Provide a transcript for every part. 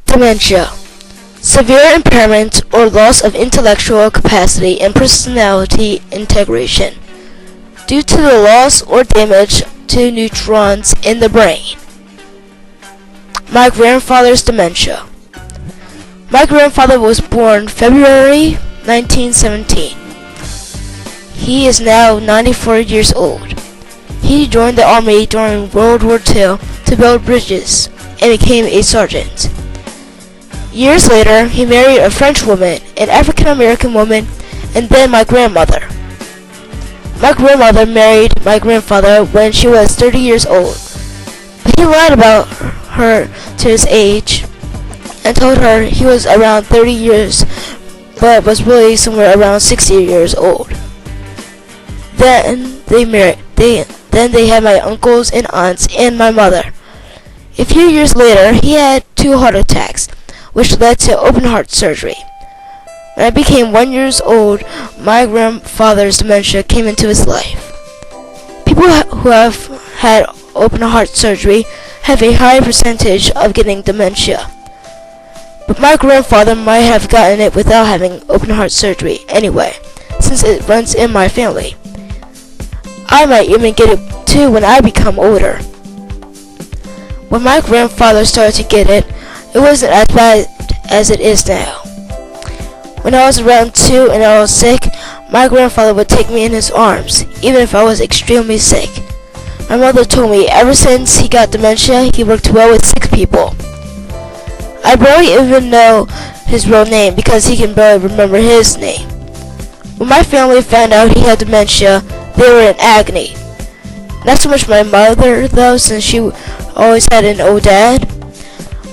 Dementia. Severe impairment or loss of intellectual capacity and personality integration due to the loss or damage to neurons in the brain. My grandfather's dementia. My grandfather was born February 1917. He is now 94 years old. He joined the army during World War II to build bridges and became a sergeant. Years later, he married a French woman, an African American woman, and then my grandmother. My grandmother married my grandfather when she was 30 years old, but he lied about her to his age and told her he was around 30 years, but was really somewhere around 60 years old. Then they married. Then they had my uncles and aunts and my mother. A few years later, he had 2 heart attacks, which led to open heart surgery. When I became 1 year old, my grandfather's dementia came into his life. People who have had open heart surgery have a high percentage of getting dementia. But my grandfather might have gotten it without having open heart surgery anyway, since it runs in my family. I might even get it too when I become older. When my grandfather started to get it, it wasn't as bad as it is now. When I was around 2 and I was sick, my grandfather would take me in his arms, even if I was extremely sick. My mother told me ever since he got dementia, he worked well with sick people. I barely even know his real name because he can barely remember his name. When my family found out he had dementia, they were in agony. Not so much my mother though, since she always had an old dad.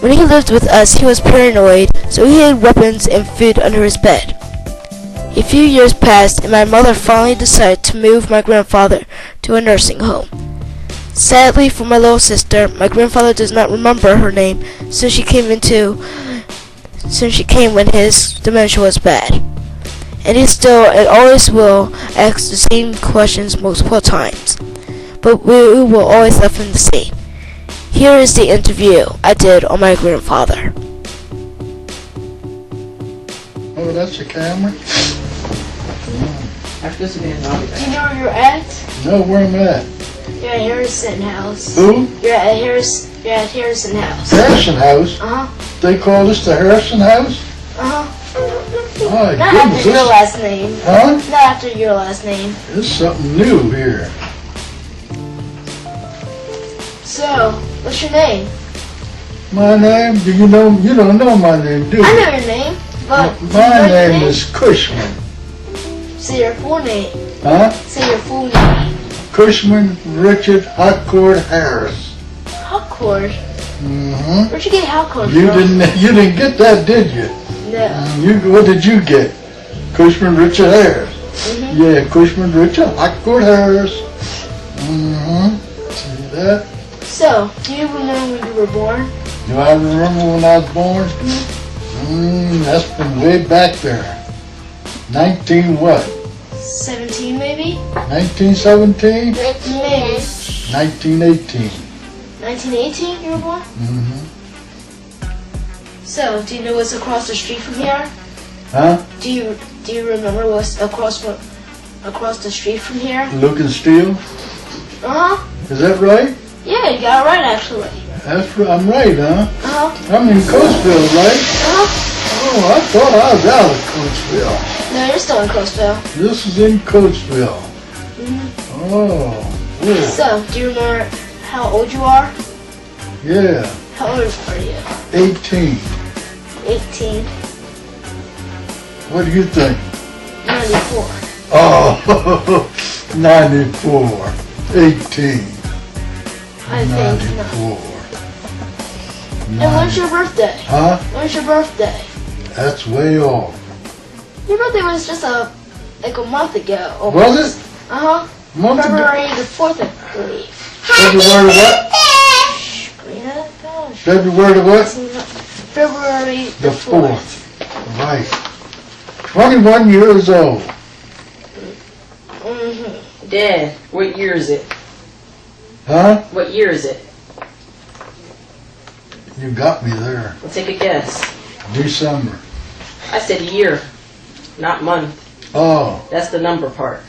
When he lived with us, he was paranoid, so he hid weapons and food under his bed. A few years passed, and my mother finally decided to move my grandfather to a nursing home. Sadly for my little sister, my grandfather does not remember her name since she came when his dementia was bad. And he still and always will ask the same questions multiple times. But we will always love him the same. Here is the interview I did on my grandfather. Oh, that's the camera? After this man, I'll be Do back. you know where you're at? No, where am I at? You're at Harrison House. Who? You're at Harrison House. Harrison House? Uh-huh. They call this the Harrison House? Uh-huh. My Not goodness, after your this, last name. huh? Not after your last name. This is something new here. So, what's your name? My name? Do you know? You don't know my name, do you? I know your name, but do you know My your name is Cushman. Say your full name. Huh? Say your full name. Cushman Richard Harcourt Harris. Halcord. Mm-hmm. Where'd you get Halcord You from? didn't get that, did you? No. What did you get? Cushman Richard Harris. Mm-hmm. Yeah, Cushman Richard Harcourt Harris. Mm-hmm. See that? So, do you remember when you were born? Do I remember when I was born? That's from way back there. 19 what? 17 maybe? 1917? Maybe. 1918. 1918 you were born? Mm-hmm. So, do you know what's across the street from here? Huh? Do you remember what's across the street from here? Luke and Steele? Uh-huh. Is that right? Yeah, you got it right actually. That's I'm right, huh? Uh-huh. I'm in Coatesville, right? Uh-huh. Oh, I thought I was out of Coatesville. No, you're still in Coastville. This is in Coatesville. Mm-hmm. Oh, cool. So, do you remember how old you are? Yeah, How old are you? 18. 18. What do you think? 94. Oh, 94. 18. I think not. 94. And when's your birthday? Huh? When's your birthday? That's way off. Your birthday was just like a month ago. Was it? Uh-huh. Month ago? February the 4th, I believe. February what? Shh, Karina, gosh. February what? February The 4th. Right. 21 years old. Mm-hmm. Dad, what year is it? Huh? What year is it? You got me there. Well, take a guess. December. I said year, not month. Oh, That's the number part.